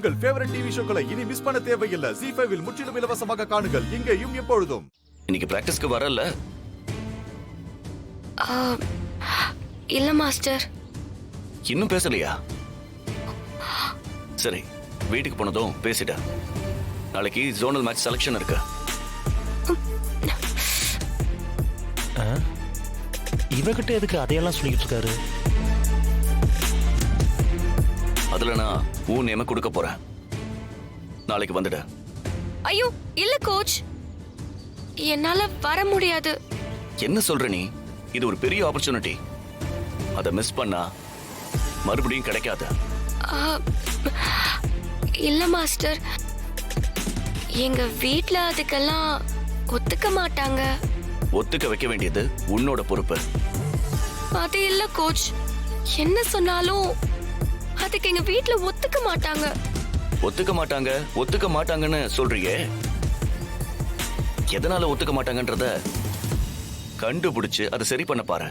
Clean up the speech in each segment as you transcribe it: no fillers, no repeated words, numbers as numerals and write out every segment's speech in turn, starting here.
உங்கள் favourite TV ஷோக்களை இனி miss பண்ண தேவையில்லை. ஜீ5 இல் முற்றிலும் இலவசமாக காணுங்கள், இங்கேயும் எப்பொழுதும். இன்னைக்கு பிராக்டிஸ்க்கு வரல? இல்ல மாஸ்டர். இன்னும் பேசலையா? சரி, வீட்டுக்கு போனதும் பேசிட்ட. நாளைக்கு ஜோனல் மேட்ச் செலக்ஷன் இருக்கு. இவகிட்ட எதுக்கு அதையெல்லாம் சொல்லிட்டு இருக்காரு? அதுல நான் உன் நேம கொடுக்க போறேன். நாளைக்கு வந்துட. ஐயோ இல்ல கோச், என்னால வர முடியாது. என்ன சொல்ற நீ? இது ஒரு பெரிய ஆப்பர்ச்சுனிட்டி. அதை மிஸ் பண்ணா மறுபடியும் கிடைக்காது. இல்ல மாஸ்டர், எங்க வீட்ல அதுக்கெல்லாம் ஒத்துக்க மாட்டாங்க. ஒத்துக்க வைக்க வேண்டியது உன்னோட பொறுப்பு. அது இல்ல கோச், என்ன சொன்னாலும் அதுக்கு எங்க வீட்ல ஒத்துக்க மாட்டாங்க. ஒத்துக்க மாட்டாங்கன்னு சொல்றியே, எதனால ஒத்துக்க மாட்டாங்கன்றத கண்டுபிடிச்சு அதை சரி பண்ண பாரு.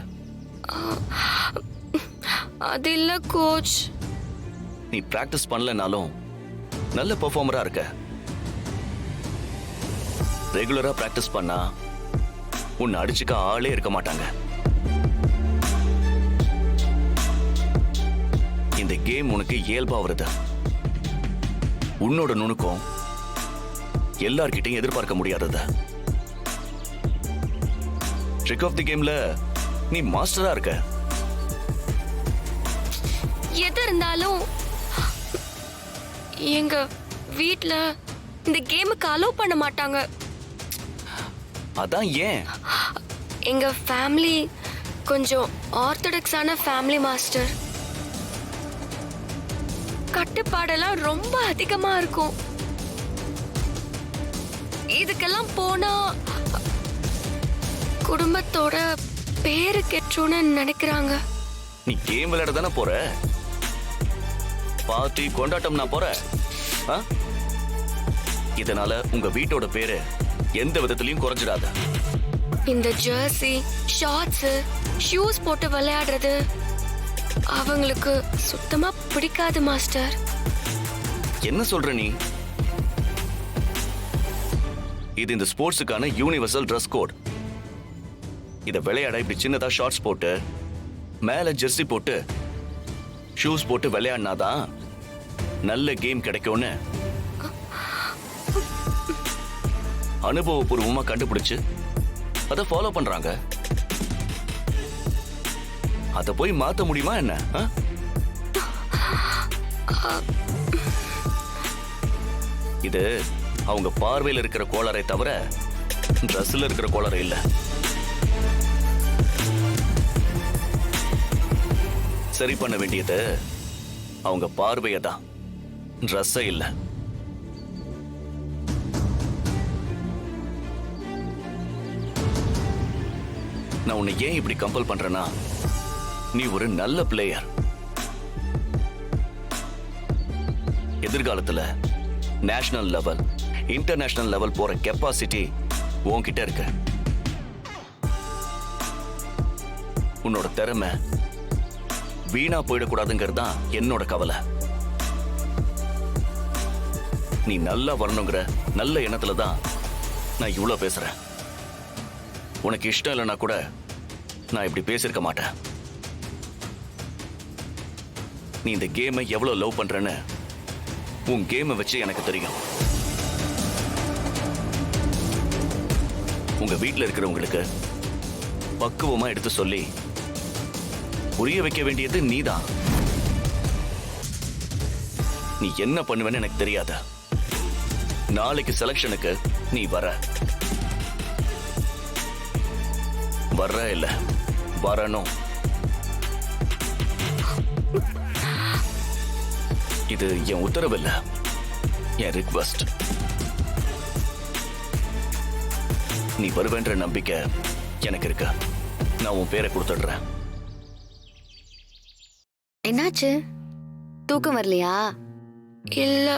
அது இல்ல கோச். நீ பிராக்டிஸ் பண்ணலனாலும் நல்ல பெர்ஃபார்மரா இருக்க. ரெகுலரா பிராக்டிஸ் பண்ணா உன்னை அடிச்சுக்க ஆளே இருக்க மாட்டாங்க. இந்த கேம் உனக்கு இயல்பா வருது. உன்னோட நுணுக்கம் எல்லார்கிட்டையும் எதிர்பார்க்க முடியாதது. ட்ரிக் ஆஃப் தி கேம்ல நீ மாஸ்டரா இருக்க. எது இருந்தாலும் எங்க வீட்ல இந்த கேமுக்கு அலோவ் பண்ண மாட்டாங்க. அதான் ஏன்? எங்க ஃபேமிலி கொஞ்சம் ஆர்த்தடாக்ஸான ஃபேமிலி மாஸ்டர். கட்டுப்பாடெல்லாம் ரொம்ப அதிகமா இருக்கும். இதுக்கெல்லாம் போனா குடும்பத்தோட பேரு கெட்டுன்னு நினைக்கிறாங்க. நீ கேம் விளையாட தானே போற? பார்ட்டி கொண்டாட்டம் நான் போற. இதனால உங்க வீட்டோட பேரு எந்த விதத்திலையும் குறைஞ்சிடாத. இந்த ஜெர்சி, ஷார்ட்ஸ், ஷூஸ் போட்டு விளையாடுறது அவங்களுக்கு சுத்தமா பிடிக்காது மாஸ்டர். என்ன சொல்ற நீ? இது இந்த ஸ்போர்ட்ஸுக்கான யூனிவர்சல் ட்ரெஸ் கோட். இத விளையாட இப்படி சின்னதா ஷார்ட்ஸ் போட்டு மேல ஜெர்சி போட்டு ஷூஸ் போட்டு விளையாடினாதான் நல்ல கேம் கிடைக்கும்னு அனுபவபூர்வமா கண்டுபிடிச்சு அதை ஃபாலோ பண்றாங்க. அதை போய் மாத்த முடியுமா என்ன? இது அவங்க பார்வையில் இருக்கிற கோளாறை தவிர ட்ரெஸ்ல இருக்கிற கோளாறு இல்ல. சரி பண்ண வேண்டியது அவங்க பார்வையை தான், ட்ரெஸ்ஸை இல்ல. நான் உன்னை ஏன் இப்படி கம்பல் பண்றேன்னா, நீ ஒரு நல்ல பிளேயர். எதிர்காலத்துல நேஷனல் லெவல், இன்டர்நேஷனல் லெவல் போற கெப்பாசிட்டி உன்கிட்ட இருக்கு. உன்னோட திறமை வீணா போயிடக்கூடாதுங்கிறது தான் என்னோட கவலை. நீ நல்லா வரணுங்கிற நல்ல எண்ணத்துல தான் நான் இவ்வளவு பேசுறேன். உனக்கு இஷ்டம் இல்லைன்னா கூட நான் இப்படி பேசியிருக்க மாட்டேன். நீ இந்த கேமை எவ்வளவு லவ் பண்றேன்னு உன் கேமை வச்சு எனக்கு தெரியும். உங்க வீட்டில் இருக்கிறவங்களுக்கு பக்குவமா எடுத்து சொல்லி புரிய வைக்க வேண்டியது நீதான். நீ என்ன பண்ணுவேன்னு எனக்கு தெரியாத. நாளைக்கு செலக்ஷனுக்கு நீ வர இல்ல வரணும். இது என் உத்தரவு இல்ல, என் ரிக்வெஸ்ட். நீ வருவேன்ற நம்பிக்கை எனக்கு இருக்கு. நான் உன் பேரை கொடுத்துடுறேன். என்னாச்சு? தூக்கம் வரலையா? இல்ல.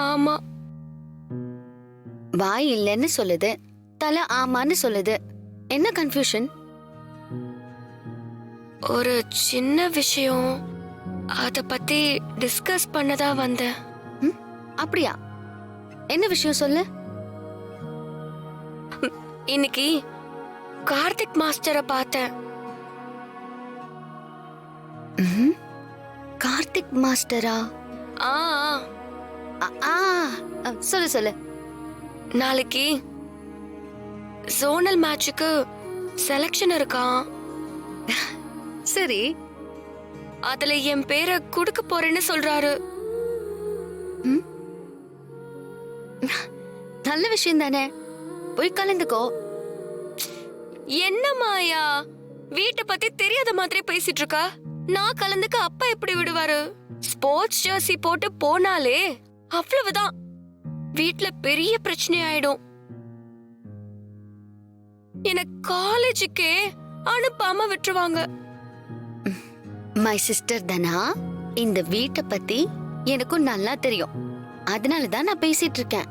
ஆமா. வாய் இல்லைன்னு சொல்லுது, தலை ஆமான்னு சொல்லுது. என்ன கன்ஃபியூஷன்? ஒரு சின்ன விஷயம். அத பத்தி டிஸ்கஸ் பண்ணதா வந்தேன். ம், அப்படியா? என்ன விஷயம் சொல்லு. இன்னைக்கு கார்த்திக் மாஸ்டரை பார்த்தேன். ம்ஹும். கார்த்திக் மாஸ்டரா? ஆ ஆ. ஆ, சொல்லு சொல்லு. நாளைக்கு ஜோனல் மேட்சுக்கு செலக்ஷன் இருக்கான். சரி. அதுல என் பேரை குடுக்க போறேன்னு சொல்றாரு. ம், நல்ல விஷயம் தானே, போய் கலந்துக்கோ. என்ன மாயா, வீட்டை பத்தி தெரியாத மாதிரி பேசிட்டு இருக்கா? நான் கலந்துக்க அப்பா எப்படி விடுவாரு? ஸ்போர்ட்ஸ் ஜெர்சி போட்டு போனாலே அவ்வளவுதான், வீட்ல பெரிய பிரச்சனை ஆயிடும். எனக்கு காலேஜுக்கே அனுப்பாம விட்டுருவாங்க. மை சிஸ்டர் தனா, இந்த வீட்டை பத்தி எனக்கும் நல்லா தெரியும். அதனால தான் நான் பேசிட்டு இருக்கேன்.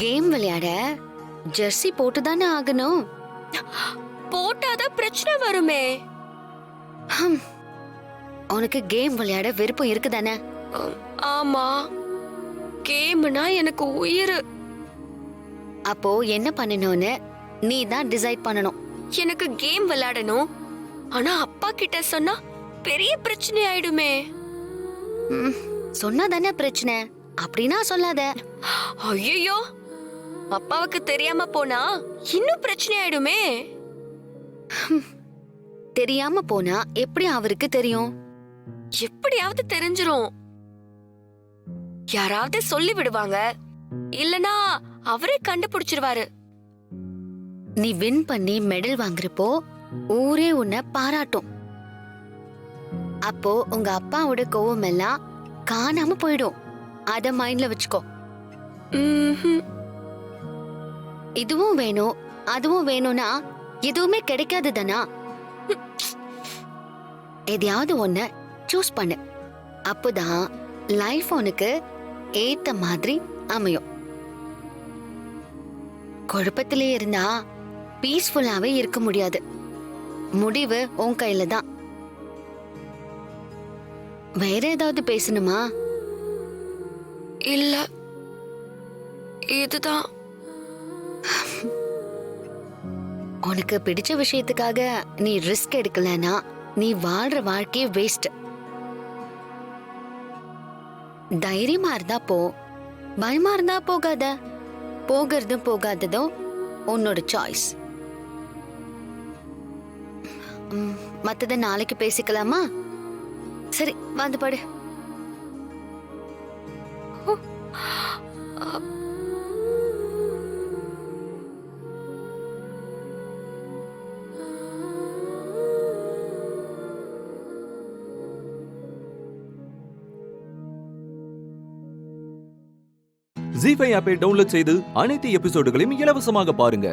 கேம் விளையாட ஜெர்சி போட்டு தானே ஆகணும். போட்டாதான் பிரச்சனை வருமே. ஹம், உனக்கு கேம் விளையாட விருப்பம் இருக்குதானே? ஆமா, கேம்னா எனக்கு உயிர். அப்போ என்ன பண்ணணும்னு நீ தான் டிசைட் பண்ணணும். எனக்கு கேம் விளையாடணும், ஆனா அப்பா கிட்ட சொன்னா பெரிய பிரச்சனை ஆயிடுமே. ம், சொன்னா தானே பிரச்சனை, அப்படின்னா சொல்லாத. ஐயோ, அப்பாவுக்கு தெரியாம போனா இன்னும் பிரச்சனை ஆயிடுமே. தெரியாம போனா எப்படி அவருக்கு தெரியும்? எப்படியாவது தெரிஞ்சிரும். யாராவது சொல்லி விடுவாங்க, இல்லனா அவரே கண்டுபிடிச்சிருவாரு. நீ வின் பண்ணி மெடல் வாங்குறப்போ ஊரே உன்னை பாராட்டும். அப்போ உங்க அப்பாவோட கோவம் எல்லாம் காணாம போயிடும். அத மைண்ட்ல வச்சுக்கோ. ம்ஹும். இதுவும் வேணும் அதுவும் வேணும்னா எதுவுமே கிடைக்காது தானா? எதையாவது ஒண்ணு சூஸ் பண்ணு. அப்போதான் லைஃப் உனக்கு ஏத்த மாதிரி அமையும். குழப்பத்திலே இருந்தா பீஸ்ஃபுல்லாவே இருக்க முடியாது. முடிவு உன் கையில தான். வேற ஏதாவது பேசணுமா? இல்ல, இதுதான். உனக்கு பிடிச்ச விஷயத்துக்காக நீ ரிஸ்க் எடுக்கலனா நீ வாழ்ற வாழ்க்கையே வேஸ்ட். தைரியமா இருந்தா போ, பயமா இருந்தா போகாத. போகிறதும் போகாததும் உன்னோட சாய்ஸ். மத்தத நாளைக்கு பேசிக்கலாமா? சரி, வந்து படு. ஜீ5 ஆப்பை டவுன்லோட் செய்து அனைத்து எபிசோடுகளையும் இலவசமாக பாருங்க.